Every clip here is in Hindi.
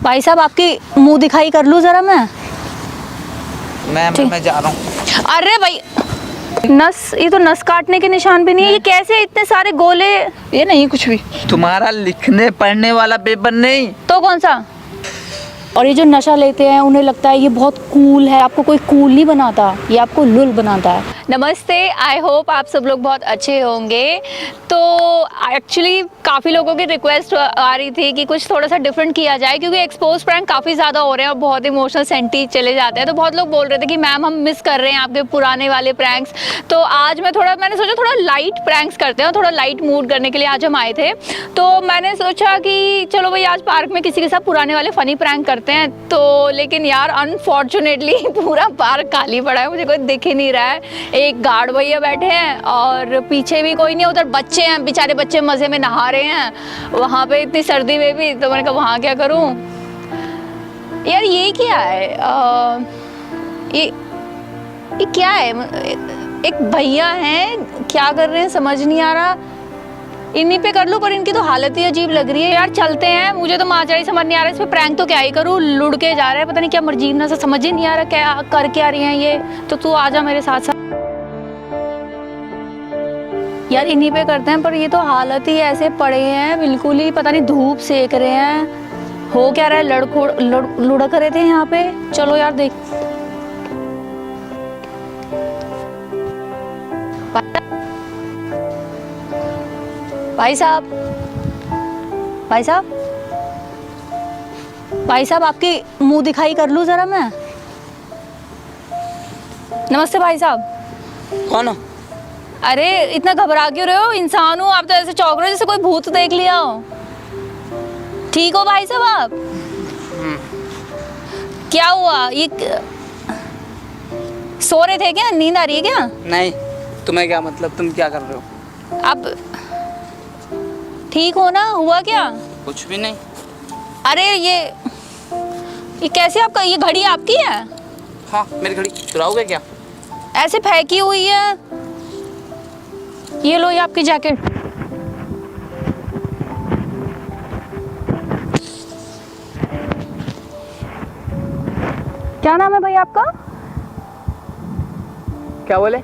भाई साहब आपकी मुंह दिखाई कर लूँ जरा मैं जा रहा हूँ। अरे भाई नस, ये तो नस काटने के निशान भी नहीं है। ये कैसे इतने सारे गोले? ये नहीं कुछ भी, तुम्हारा लिखने पढ़ने वाला पेपर नहीं तो कौन सा? और ये जो नशा लेते हैं उन्हें लगता है ये बहुत कूल है। आपको कोई कूल नहीं बनाता, ये आपको लुल बनाता है। नमस्ते, आई होप आप सब लोग बहुत अच्छे होंगे। तो एक्चुअली काफ़ी लोगों की रिक्वेस्ट आ रही थी कि कुछ थोड़ा सा डिफरेंट किया जाए, क्योंकि एक्सपोज प्रैंक काफ़ी ज़्यादा हो रहे हैं और बहुत इमोशनल सेंटी चले जाते हैं। तो बहुत लोग बोल रहे थे कि मैम हम मिस कर रहे हैं आपके पुराने वाले प्रैंक्स। तो आज मैंने सोचा थोड़ा लाइट प्रैंक्स करते हैं, थोड़ा लाइट मूड करने के लिए आज हम आए थे। तो मैंने सोचा कि चलो भाई आज पार्क में किसी के साथ पुराने वाले फ़नी प्रैंक करते हैं। तो लेकिन यार अनफॉर्चुनेटली पूरा पार्क खाली पड़ा है, मुझे कोई दिख ही नहीं रहा है। एक गार्ड भैया बैठे हैं और पीछे भी कोई नहीं, उधर बच्चे हैं, बेचारे बच्चे मज़े में नहा रहे हैं वहाँ पे इतनी सर्दी में भी। तो मैंने कहा वहाँ क्या करूँ यार। ये क्या है ये क्या है? एक भैया हैं, क्या कर रहे हैं समझ नहीं आ रहा। इन्हीं पे कर लूँ, पर इनकी तो हालत ही अजीब लग रही है यार। चलते हैं, मुझे तो माजरा ही समझ नहीं आ रहा है। इस पे प्रैंक तो क्या ही करूँ, लुढ़ के जा रहे हैं, पता नहीं क्या मर्जीना सा, समझ ही नहीं आ रहा क्या कर क्या रही हैं ये। तो तू आ जा मेरे साथ साथ यार। इन्हीं पे करते हैं, पर ये तो हालत ही ऐसे पड़े हैं बिल्कुल ही, पता नहीं धूप सेक रहे हैं। हो क्या रहा है, लुढ़क रहे थे यहाँ पे। चलो यार देख, भाई साहब, भाई साहब, भाई साहब आपकी मुंह दिखाई कर लूँ जरा मैं। नमस्ते भाई साहब। कौन हो? अरे इतना घबरा क्यों रहे हो? इंसान हूँ, आप तो ऐसे चौंक रहे हो जैसे कोई भूत देख लिया हो। ठीक हो भाई साहब आप? क्या हुआ? ये सो रहे थे क्या? नींद आ रही है क्या? नहीं, तुम्हें क्या मतलब, तुम क्या कर रहे हो? आप ठीक हो ना? हुआ क्या? कुछ भी नहीं। अरे ये कैसे आपका, ये घड़ी आपकी है? हाँ मेरी घड़ी चुराओगे क्या? ऐसे फेंकी हुई है। ये लो, ये आपकी जैकेट। क्या नाम है भाई आपका? क्या बोले?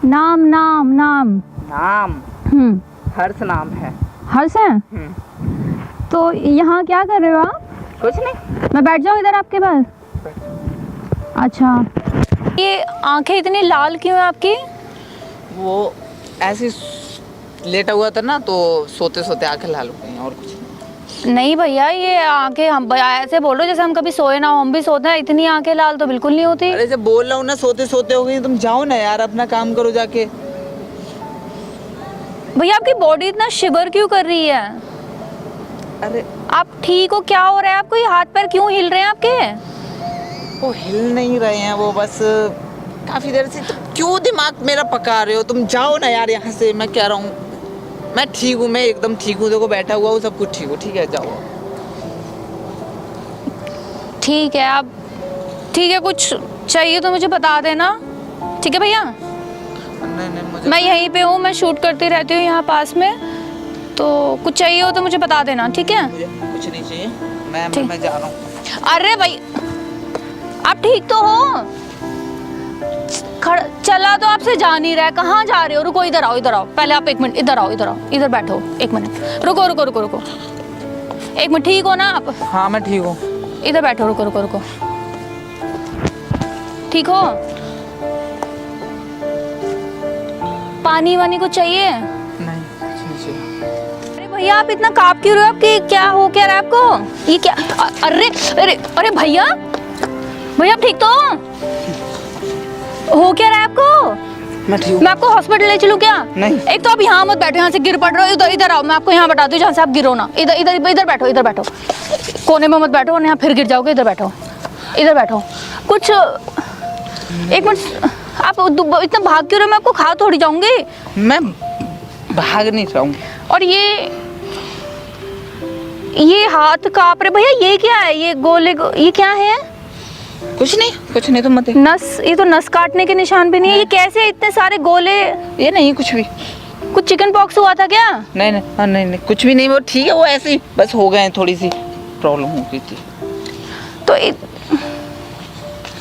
नाम नाम नाम नाम हर्ष नाम है। हर्ष है? तो यहाँ क्या कर रहे हो आप? कुछ नहीं। मैं बैठ जाऊँ इधर आपके पास? अच्छा, ये आंखें इतनी लाल क्यों है आपकी? वो ऐसे लेटा हुआ था ना, तो सोते सोते आंखें लाल हो गई, और कुछ नहीं भैया, ये आंखें हम ऐसे बोल रहे हो जैसे हम कभी सोए ना हो। हम भी सोते हैं, इतनी आंखें लाल तो बिल्कुल नहीं होती। अरे जब बोल रहा हूँ ना, सोते सोते हो गई। तुम जाओ ना यार, अपना काम करो जाके। भैया आपकी बॉडी इतना शिवर क्यों कर रही है? अरे आप ठीक हो? क्या हो रहा है आपको? ये हाथ पैर क्यों हिल रहे हैं आपके? वो हिल नहीं रहे हैं, वो बस काफी देर से। तुम क्यों दिमाग मेरा पका रहे हो? तुम जाओ ना यार यहाँ से। मैं कह रहा हूँ मैं ठीक हूँ, मैं एकदम ठीक हूँ। देखो बैठा हुआ हूँ, सब कुछ ठीक हो। ठीक है जाओ। ठीक है, आप ठीक है, कुछ चाहिए तो मुझे बता देना, ठीक है भैया? नहीं मुझे, मैं यहीं पे हूँ, मैं शूट करती रहती हूँ यहाँ पास में। तो कुछ चाहिए हो तो मुझे बता देना, ठीक है? मुझे कुछ नहीं चाहिए। मैं जा रहा हूँ। अरे भाई आप ठीक तो हो? चला तो आपसे जा नहीं रहा है। कहाँ जा रहे हो? रुको, इधर आओ, इधर आओ। पहले आप एक मिनट इधर आओ, इधर आओ, इधर बैठो। एक मिनट रुको रुको रुको रुको, एक मिनट। ठीक हो ना आप? हाँ मैं ठीक हूँ। इधर बैठो, रुको रुको रुको। ठीक हो? पानी वानी कुछ चाहिए? नहीं कुछ नहीं चाहिए। अरे भैया आप इतना कांप क्यों रहे हो? आपकी क्या हो क्या रहा है आपको? ये क्या? अरे अरे अरे भैया, भैया आप ठीक तो हो क्या रहा है आपको? मैं ठीक हूँ। मैं आपको हॉस्पिटल ले चलूं क्या? नहीं। एक तो आप यहाँ मत बैठो, यहाँ से गिर पड़ रहे हो। इधर इधर आओ, मैं आपको यहाँ बताती हूँ जहाँ से आप गिरो ना। इधर इधर इधर बैठो, इधर बैठो। कोने में मत बैठो वरना यहाँ फिर गिर जाओगे। इधर बैठो, इधर बैठो। कुछ एक मिनट, आप इतना भाग क्यों रहे हो? मैं आपको खा थोड़ी जाऊंगी। मैं भाग नहीं रहा हूँ। और ये हाथ कांप रहे भैया। ये क्या है? ये गोले ये क्या है? कुछ नहीं, तुम मत। नस, ये तो नस काटने के निशान भी नहीं है। ये कैसे इतने सारे गोले? ये नहीं कुछ भी। कुछ चिकन पॉक्स हुआ था क्या? नहीं नहीं, हाँ नहीं कुछ भी नहीं। वो ठीक है, वो ऐसे ही बस हो गए हैं थोड़ी सी। प्रॉब्लम हो गई थी। तो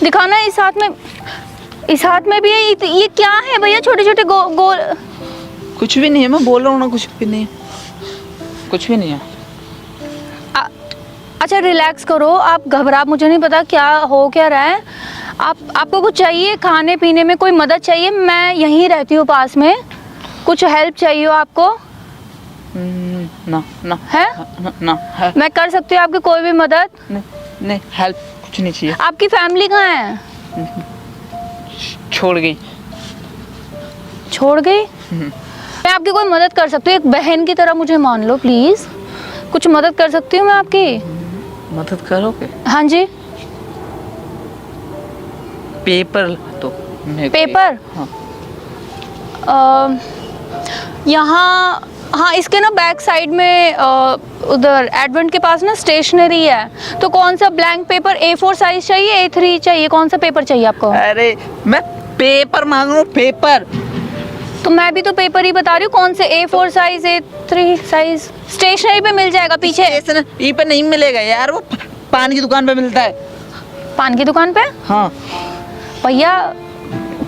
दिखाना इस हाथ में, इस हाथ में भी है। ये क्या है भैया, छोटे छोटे गोल? कुछ भी नहीं है, मैं बोल रहा हूँ ना, कुछ भी नहीं है, कुछ भी नहीं है। अच्छा रिलैक्स करो, आप घबरा, मुझे नहीं पता क्या हो क्या रहा है। आपको कुछ चाहिए खाने पीने में, कोई मदद चाहिए? मैं यहीं रहती हूँ पास में, कुछ हेल्प चाहिए हो आपको? ना ना है ना, ना है। मैं कर सकती हूँ आपकी कोई भी मदद? नहीं नहीं, हेल्प कुछ नहीं चाहिए। आपकी फैमिली कहाँ है? छोड़ गई। छोड़ गई? मैं आपकी कोई मदद कर सकती हूँ, एक बहन की तरह मुझे मान लो प्लीज। कुछ मदद कर सकती हूँ मैं आपकी? मदद करोगे? हाँ जी। पेपर तो पेपर? हाँ। यहाँ, हाँ इसके ना बैक साइड में उधर एडवेंट के पास ना स्टेशनरी है, तो कौन सा ब्लैंक पेपर, A4 साइज चाहिए, A3 चाहिए, कौन सा पेपर चाहिए आपको? अरे मैं पेपर मांग रहा हूँ, पेपर। तो मैं भी तो पेपर ही बता रही हूँ, कौन से A4 size, A3 size stationery पे मिल जाएगा पीछे। स्टेशनरी पे नहीं मिलेगा यार, वो पान की दुकान पे मिलता है। पान की दुकान पे? हाँ भैया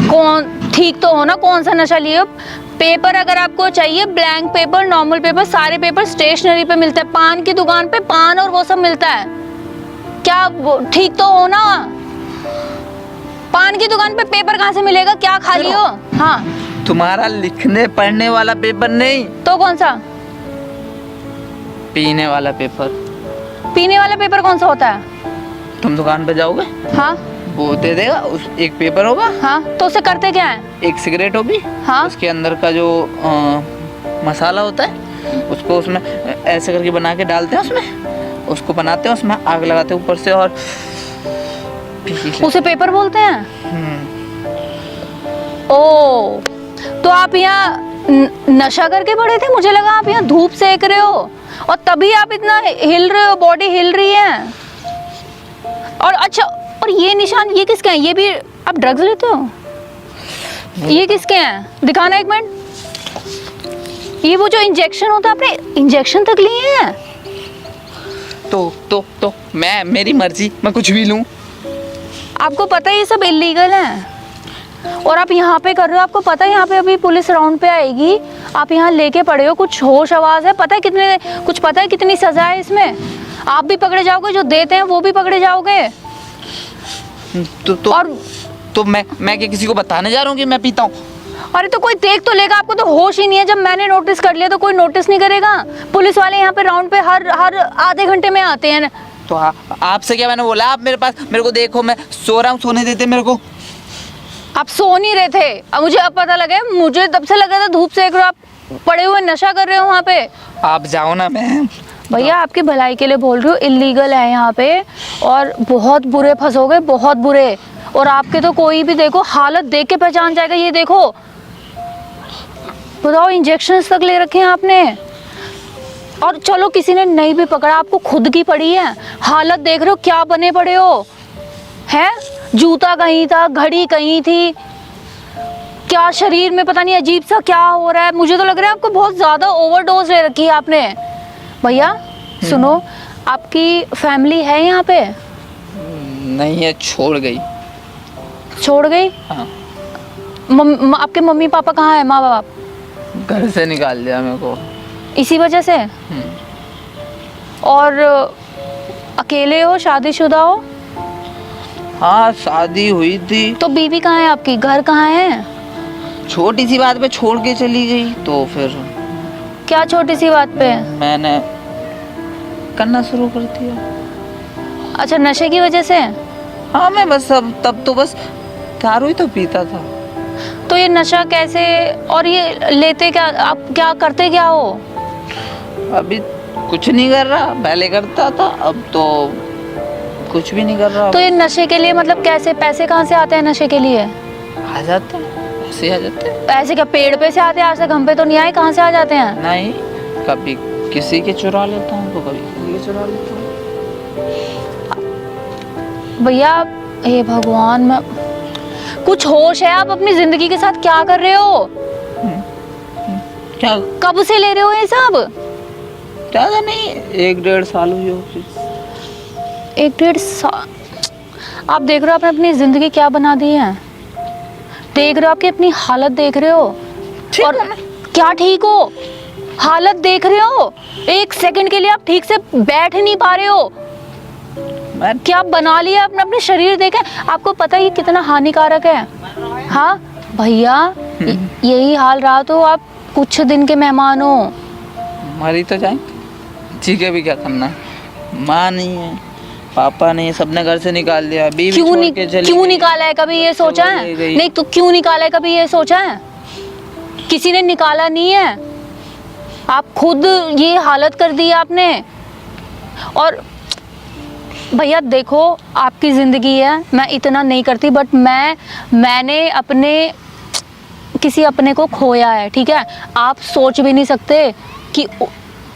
कौन, ठीक तो हो ना, कौन सा नशा लिए हो? पेपर अगर आपको चाहिए, ब्लैंक पेपर, नॉर्मल पेपर, सारे पेपर स्टेशनरी पे मिलते हैं। पान की दुकान पे पान और वो सब मिलता है, क्या ठीक तो हो ना? पान की दुकान पे पेपर कहाँ से मिलेगा, क्या खा लियो? हाँ तुम्हारा लिखने पढ़ने वाला पेपर नहीं, तो कौन सा? पीने वाला पेपर। पीने वाला पेपर कौन सा होता है? तुम दुकान पे जाओगे, हाँ वो दे देगा, उस एक पेपर होगा। हाँ, तो उसे करते क्या है? एक सिगरेट होगी, हाँ उसके अंदर का जो मसाला होता है, उसको उसमें ऐसे करके बना के डालते हैं, उसमें उसको बनाते हैं, उसमें आग लगाते हैं ऊपर से, और उसे पेपर बोलते हैं। ओ, तो आप यहाँ नशा करके पड़े थे? मुझे लगा आप यहाँ धूप सेक रहे हो और तभी आप इतना हिल रहे हो, बॉडी हिल रही है। और अच्छा, और ये निशान ये किसके हैं? ये भी आप ड्रग्स लेते हो? ये किसके हैं? दिखाना एक मिनट। ये वो जो इंजेक्शन होता है, आपने इंजेक्शन तक लिए हैं? तो मैं, मेरी मर्जी, मैं कुछ भी लूं। आपको पता है ये सब इलीगल है, और आप यहाँ पे कर रहे हो। आपको पता है यहाँ पे अभी पुलिस राउंड पे आएगी, आप यहाँ लेके पड़े हो, कुछ होश आवाज है? पता है कितने, कुछ पता है कितनी सजा है इसमें? आप भी पकड़े जाओगे, जो देते हैं वो भी पकड़े जाओगे। तो मैं क्या किसी को बताने जा रहा हूँ कि मैं पीता हूँ? अरे तो कोई देख तो लेगा, आपको तो होश ही नहीं है। जब मैंने नोटिस कर लिया तो कोई नोटिस नहीं करेगा? पुलिस वाले यहाँ पे राउंड पे हर आधे घंटे में आते हैं। तो आपसे क्या मैंने बोला? आप मेरे पास, मेरे को देखो, मैं सो रहा हूँ, सोने देते मेरे को। आप सो नहीं रहे थे, अब मुझे अब पता लगा। मुझे तब से लगा था धूप सेक रहे हो, आप पड़े हुए नशा कर रहे हो वहाँ पे। आप जाओ ना। मैं भैया आपकी भलाई के लिए बोल रही हूँ, इलीगल है यहाँ पे, और बहुत बुरे फंसोगे, बहुत बुरे। और आपके तो कोई भी देखो, हालत देख के पहचान जाएगा। ये देखो, बताओ, इंजेक्शंस तक ले रखे हैं आपने। और चलो किसी ने नहीं भी पकड़ा, आपको खुद की पड़ी है। हालत देख रहे हो, क्या बने पड़े हो हैं? जूता कहीं था, घड़ी कहीं थी, क्या शरीर में पता नहीं अजीब सा क्या हो रहा है। मुझे तो लग रहा है आपको बहुत ज्यादा ओवरडोज ले रखी है आपने। भैया सुनो, आपकी फैमिली है यहाँ पे? नहीं है, छोड़ गई। छोड़ गई? हाँ। आपके मम्मी पापा कहाँ है, माँ बाप? घर से निकाल दिया मेरे को। इसी वजह से? और अकेले हो, शादीशुदा हो? हाँ, शादी हुई थी। तो बीवी कहाँ है आपकी, घर कहाँ है? छोटी सी बात पे छोड़ के चली गई, तो फिर क्या छोटी सी बात पे? मैंने करना शुरू कर दिया। अच्छा, नशे की वजह से? हाँ, मैं बस तब तो बस दारू ही तो पीता था। तो ये नशा कैसे, और ये लेते क्या, आप क्या करते क्या हो? अभी कुछ नहीं कर रहा, पहले करता था, अब तो कुछ भी नहीं कर रहा। तो ये नशे के लिए मतलब कैसे, पैसे कहाँ से आते हैं नशे के लिए? आ जाते हैं, ऐसे आ जाते हैं। पैसे क्या पेड़ पे से आते हैं? आज तक हम पे तो नहीं आए, कहाँ से आ जाते हैं? नहीं, कभी किसी के चुरा लेता हूँ, तो कभी किसी के चुरा लेता हूँ। भैया हे भगवान, मैं कुछ होश है? आप अपनी जिंदगी के साथ क्या कर रहे हो? क्या, कब से ले रहे हो ये सब? ज्यादा नहीं, 1-1.5 साल हुई होगी। 1.5 साल आप देख रहे हो आपने अपनी ज़िंदगी क्या बना दी है। देख रहे हो आपकी अपनी हालत देख रहे हो। ठीक और हूँ मैं। क्या ठीक हो, हालत देख रहे हो। 1 सेकंड के लिए आप ठीक से बैठ नहीं पा रहे हो। मैं क्या बना लिया आपने, अपने शरीर देखे। आपको पता है ये कितना हानिकारक है। हाँ भैया, यही हाल रहा तो आप कुछ दिन के मेहमान हो। मरी तो जाए, जी के भी क्या करना है। माँ नहीं है, पापा नहीं है, सबने घर से निकाल दिया। बीवी छोड़ के चली क्यों गई। निकाला है, कभी ये सोचा है? चली गई। नहीं तो क्यों निकाला है, कभी ये सोचा है? किसी ने निकाला नहीं है, आप खुद ये हालत कर दी है आपने। और भैया देखो, आपकी ज़िंदगी है, मैं इतना नहीं करती, बट मैंने अपने किसी अपने को खोया है, ठीक है। आप सोच भी नहीं सकते कि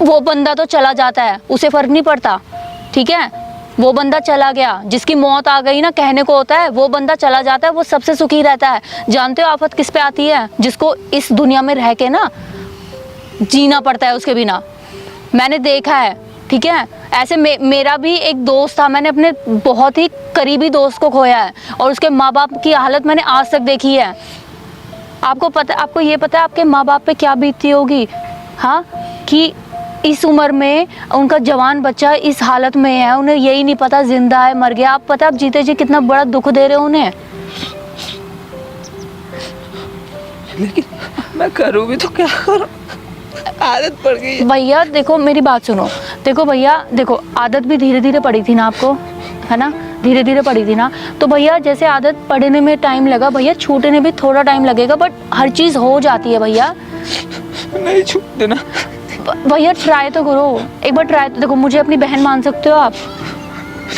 वो बंदा तो चला जाता है, उसे फ़र्क नहीं पड़ता, ठीक है। वो बंदा चला गया, जिसकी मौत आ गई ना, कहने को होता है वो बंदा चला जाता है, वो सबसे सुखी रहता है। जानते हो आफत किस पे आती है? जिसको इस दुनिया में रह के ना जीना पड़ता है उसके बिना। मैंने देखा है, ठीक है। ऐसे मेरा भी एक दोस्त था, मैंने अपने बहुत ही करीबी दोस्त को खोया है, और उसके माँ बाप की हालत मैंने आज तक देखी है। आपको ये पता है आपके माँ बाप पे क्या बीतती होगी, हाँ, कि इस उम्र में उनका जवान बच्चा इस हालत में है, उन्हें यही नहीं पता जिंदा है मर गया। आप पता है आप जीते जी कितना बड़ा दुख दे रहे हो उन्हें। लेकिन मैं करूँ भी तो क्या करूँ, आदत पड़ गई है। भैया देखो मेरी बात सुनो, देखो भैया देखो, आदत भी धीरे धीरे पड़ी थी ना आपको, है ना, धीरे धीरे पड़ी थी ना। तो भैया जैसे आदत पड़ने में टाइम लगा, भैया छूटने में थोड़ा टाइम लगेगा, बट हर चीज़ हो जाती है भैया। नहीं छूटते ना। भैया ट्राई तो करो, एक बार ट्राई तो देखो, मुझे अपनी बहन मान सकते हो आप,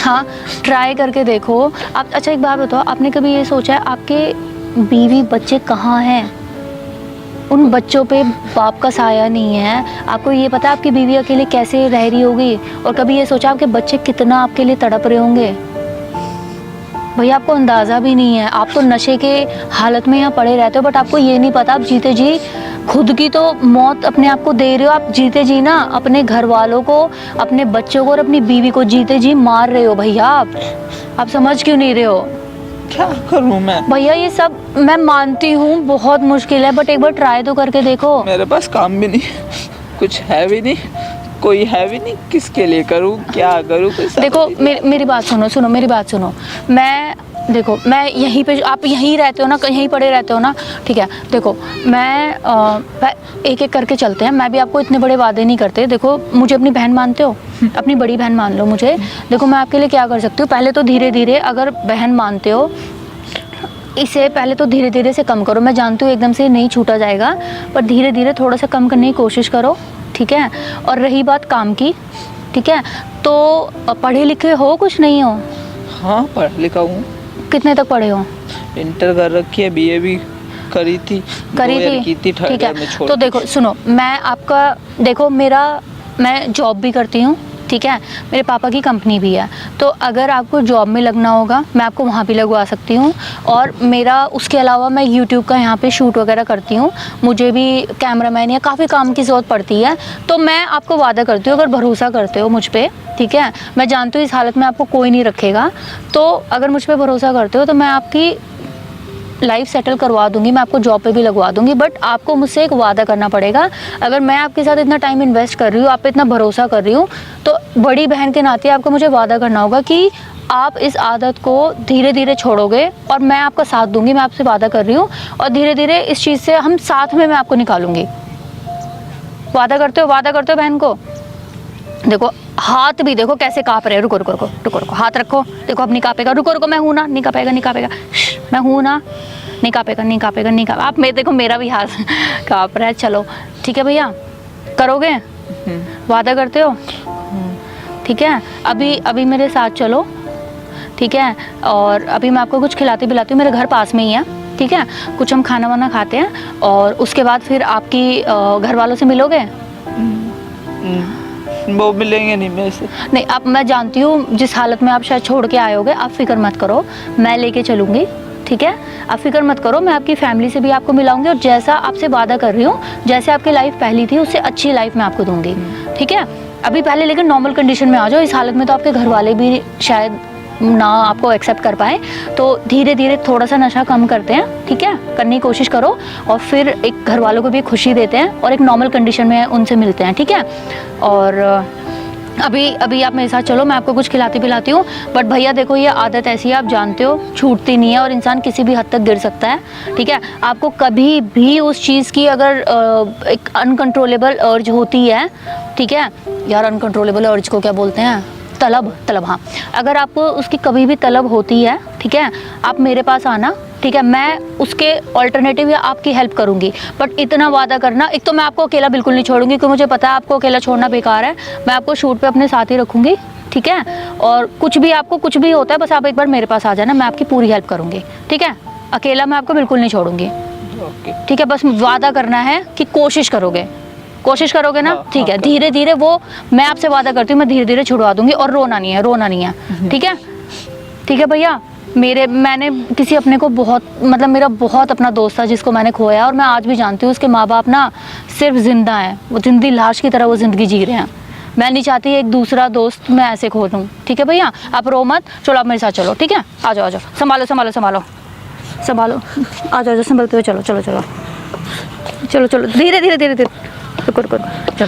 हाँ, ट्राई करके देखो आप। अच्छा एक बात बताओ, आपने कभी ये सोचा है आपके बीवी बच्चे कहाँ हैं? उन बच्चों पे बाप का साया नहीं है। आपको ये पता है आपकी बीवी अकेले कैसे रह रही होगी? और कभी ये सोचा आपके बच्चे कितना आपके लिए तड़प रहे होंगे? भैया आपको अंदाज़ा भी नहीं है। आप तो नशे के हालत में यहाँ पड़े रहते हो, बट आपको ये नहीं पता आप जीते जी खुद की तो मौत अपने आप को दे रहे हो। आप जीते जी ना अपने घर वालों को, अपने बच्चों को और अपनी बीवी को जीते जी मार रहे हो भैया। आप समझ क्यों नहीं रहे हो? क्या करूँ मैं? भैया ये सब मैं मानती हूँ बहुत मुश्किल है, बट एक बार ट्राई तो करके देखो। मेरे पास काम भी नहीं, कुछ है भी नहीं, कोई है भी नहीं, किसके लिए करूँ, क्या करूँ? देखो मेरी बात सुनो, मेरी बात सुनो। देखो मैं यहीं पे, आप यहीं रहते हो ना, यहीं पड़े रहते हो ना, ठीक है। देखो मैं एक एक करके चलते हैं। मैं भी आपको इतने बड़े वादे नहीं करते। देखो मुझे अपनी बहन मानते हो, अपनी बड़ी बहन मान लो मुझे। देखो मैं आपके लिए क्या कर सकती हूँ, पहले तो धीरे धीरे, अगर बहन मानते हो इसे पहले तो धीरे धीरे से कम करो। मैं जानती हूँ एकदम से नहीं छूटा जाएगा, पर धीरे धीरे थोड़ा सा कम करने की कोशिश करो, ठीक है। और रही बात काम की, ठीक है, तो पढ़े लिखे हो कुछ नहीं हो? हाँ पढ़ा लिखा हूँ। कितने तक पढ़े हो? इंटर कर रखी है, बीए भी करी थी, की थी, ठीक है। तो देखो सुनो, मैं आपका देखो मैं जॉब भी करती हूँ, ठीक है। मेरे पापा की कंपनी भी है, तो अगर आपको जॉब में लगना होगा मैं आपको वहाँ भी लगवा सकती हूँ। और मेरा उसके अलावा मैं यूट्यूब का यहाँ पे शूट वगैरह करती हूँ, मुझे भी कैमरामैन या काफ़ी काम की ज़रूरत पड़ती है। तो मैं आपको वादा करती हूँ, अगर भरोसा करते हो मुझ पर, ठीक है, मैं जानती हूँ इस हालत में आपको कोई नहीं रखेगा, तो अगर मुझ पर भरोसा करते हो तो मैं आपकी लाइफ सेटल करवा दूंगी, मैं आपको जॉब पे भी लगवा दूंगी। बट आपको मुझसे एक वादा करना पड़ेगा। अगर मैं आपके साथ इतना टाइम इन्वेस्ट कर रही हूँ, आप पे इतना भरोसा कर रही हूँ, तो बड़ी बहन के नाते आपको मुझे वादा करना होगा कि आप इस आदत को धीरे धीरे छोड़ोगे, और मैं आपका साथ दूंगी। मैं आपसे वादा कर रही हूँ, और धीरे धीरे इस चीज़ से हम साथ में मैं आपको निकालूंगी। वादा करते हो बहन को? देखो हाथ भी देखो कैसे काँप रहे हैं। रुको, हाथ रखो, देखो अब नहीं काँपेगा। रुको, मैं हूँ ना, नहीं काँपेगा। मैं हूँ ना, नहीं काँपेगा। आप देखो मेरा भी हाथ काँप रहा है। चलो ठीक है भैया, करोगे? वादा करते हो? ठीक है, अभी मेरे साथ चलो, ठीक है। और अभी मैं आपको कुछ खिलाती पिलाती हूँ, मेरे घर पास में ही है, ठीक है। कुछ हम खाना वाना खाते हैं, और उसके बाद फिर आपकी घर वालों से मिलोगे? वो मिलेंगे नहीं मेरे से। नहीं, अब मैं जानती हूँ जिस हालत में आप शायद छोड़ के आए होगे। आप फिक्र मत करो, मैं लेके चलूँगी, ठीक है। आप फिक्र मत करो, मैं आपकी फैमिली से भी आपको मिलाऊंगी, और जैसा आपसे वादा कर रही हूँ, जैसे आपकी लाइफ पहली थी उससे अच्छी लाइफ मैं आपको दूंगी, ठीक है। अभी पहले लेकिन नॉर्मल कंडीशन में आ जाओ। इस हालत में तो आपके घर वाले भी शायद ना आपको एक्सेप्ट कर पाए, तो धीरे धीरे थोड़ा सा नशा कम करते हैं, ठीक है, करने की कोशिश करो और फिर एक घर वालों को भी खुशी देते हैं और एक नॉर्मल कंडीशन में उनसे मिलते हैं, ठीक है। और अभी आप मेरे साथ चलो, मैं आपको कुछ खिलाती पिलाती हूँ। बट भैया देखो, ये आदत ऐसी है, आप जानते हो, छूटती नहीं है और इंसान किसी भी हद तक गिर सकता है, ठीक है। आपको कभी भी उस चीज़ की अगर एक अनकंट्रोलेबल अर्ज होती है, ठीक है यार, अनकंट्रोलेबल अर्ज को क्या बोलते हैं, तलब, हाँ। अगर आपको उसकी कभी भी तलब होती है, ठीक है, आप मेरे पास आना, ठीक है, मैं उसके ऑल्टरनेटिव या आपकी हेल्प करूंगी। बट इतना वादा करना, एक तो मैं आपको अकेला बिल्कुल नहीं छोड़ूंगी क्योंकि मुझे पता है आपको अकेला छोड़ना बेकार है। मैं आपको शूट पे अपने साथ ही रखूंगी, ठीक है। और कुछ भी होता है, बस आप एक बार मेरे पास आ जाना, मैं आपकी पूरी हेल्प करूंगी, ठीक है। अकेला मैं आपको बिल्कुल नहीं छोड़ूंगी, ठीक है। बस वादा करना है कि कोशिश करोगे ना, ठीक है। धीरे धीरे वो, मैं आपसे वादा करती हूँ, मैं धीरे धीरे छुड़वा दूंगी। और रोना नहीं है, ठीक है भैया। मैंने किसी अपने को बहुत, मतलब मेरा बहुत अपना दोस्त था जिसको मैंने खोया, और मैं आज भी जानती हूँ उसके माँ बाप ना सिर्फ जिंदा हैं, वो जिंदी लाश की तरह वो ज़िंदगी जी रहे हैं। मैं नहीं चाहती एक दूसरा दोस्त मैं ऐसे खो दूँ, ठीक है भैया। आप रो मत, चलो आप मेरे साथ चलो, ठीक है। आ जाओ, संभालो, आ जाओ, संभलते हुए चलो, धीरे रुको, चलो।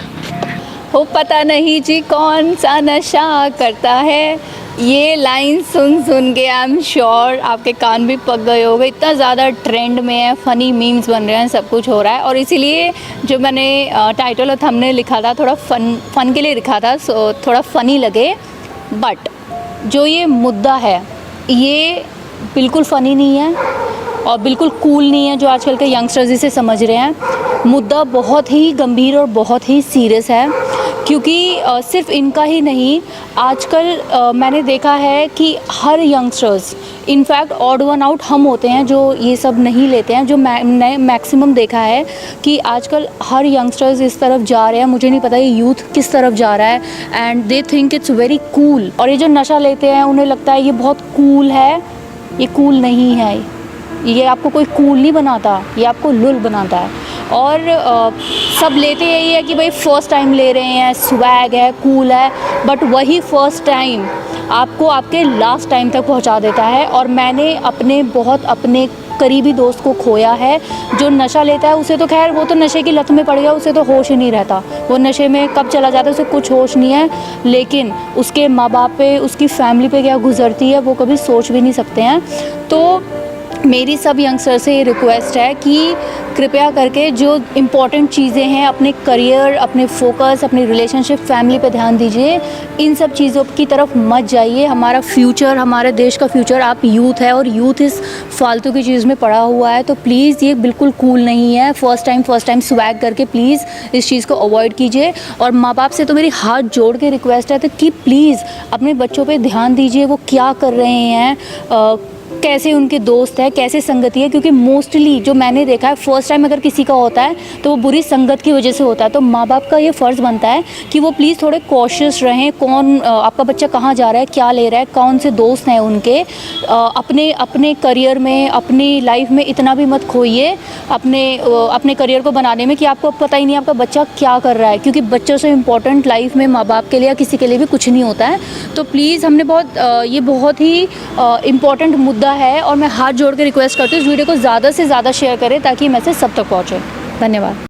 हो पता नहीं जी कौन सा नशा करता है, ये लाइन सुन के आई एम श्योर आपके कान भी पक गए होंगे। इतना ज़्यादा ट्रेंड में है, फ़नी मीम्स बन रहे हैं, सब कुछ हो रहा है। और इसीलिए जो मैंने टाइटल और थंबनेल लिखा था, थोड़ा फ़न के लिए लिखा था, सो थोड़ा फ़नी लगे। बट जो ये मुद्दा है, ये बिल्कुल फ़नी नहीं है और बिल्कुल कूल नहीं है जो आजकल के यंगस्टर्स इसे समझ रहे हैं। मुद्दा बहुत ही गंभीर और बहुत ही सीरियस है, क्योंकि सिर्फ इनका ही नहीं, आजकल मैंने देखा है कि हर youngsters, in fact odd one out हम होते हैं जो ये सब नहीं लेते हैं, जो मैंने मैक्सिमम देखा है कि आजकल हर यंगस्टर्स इस तरफ जा रहे हैं। मुझे नहीं पता ये यूथ किस तरफ जा रहा है, and they think it's very cool. और ये जो नशा लेते हैं उन्हें लगता है ये बहुत कूल है। ये कूल नहीं है, ये आपको कोई कूल नहीं बनाता, ये आपको लुल बनाता है। और सब लेते यही है कि भाई फ़र्स्ट टाइम ले रहे हैं, स्वैग है, कूल है, बट वही फ़र्स्ट टाइम आपको आपके लास्ट टाइम तक पहुंचा देता है। और मैंने अपने करीबी दोस्त को खोया है जो नशा लेता है। उसे तो खैर, वो तो नशे की लत में पड़ गया, उसे तो होश ही नहीं रहता, वो नशे में कब चला जाता है उसे कुछ होश नहीं है। लेकिन उसके माँ बाप पे, उसकी फैमिली पे क्या गुजरती है वो कभी सोच भी नहीं सकते हैं। तो मेरी सब यंगस्टर से ये रिक्वेस्ट है कि कृपया करके जो इम्पॉर्टेंट चीज़ें हैं, अपने करियर, अपने फोकस, अपनी रिलेशनशिप, फैमिली पे ध्यान दीजिए। इन सब चीज़ों की तरफ मत जाइए। हमारा फ्यूचर, हमारे देश का फ्यूचर, आप यूथ है और यूथ इस फालतू की चीज़ में पड़ा हुआ है। तो प्लीज़ ये बिल्कुल कूल नहीं है। फ़र्स्ट टाइम स्वैग करके प्लीज़ इस चीज़ को अवॉइड कीजिए। और माँ बाप से तो मेरी हाथ जोड़ के रिक्वेस्ट है तो कि प्लीज़ अपने बच्चों पर ध्यान दीजिए, वो क्या कर रहे हैं, कैसे उनके दोस्त है, कैसे संगति है। क्योंकि मोस्टली जो मैंने देखा है, फ़र्स्ट टाइम अगर किसी का होता है तो वो बुरी संगत की वजह से होता है। तो माँ बाप का ये फ़र्ज़ बनता है कि वो प्लीज़ थोड़े कॉशियस रहें। कौन आपका बच्चा कहाँ जा रहा है, क्या ले रहा है, कौन से दोस्त हैं उनके। अपने करियर में, अपनी लाइफ में इतना भी मत खोइए अपने करियर को बनाने में कि आपको पता ही नहीं आपका बच्चा क्या कर रहा है। क्योंकि बच्चों से इम्पोर्टेंट लाइफ में माँ बाप के लिए या किसी के लिए भी कुछ नहीं होता है। तो प्लीज़ ये बहुत ही इम्पॉर्टेंट मुद्दा है और मैं हाथ जोड़ के रिक्वेस्ट करती हूँ इस वीडियो को ज़्यादा से ज़्यादा शेयर करें ताकि मैसेज सब तक पहुँचे। धन्यवाद।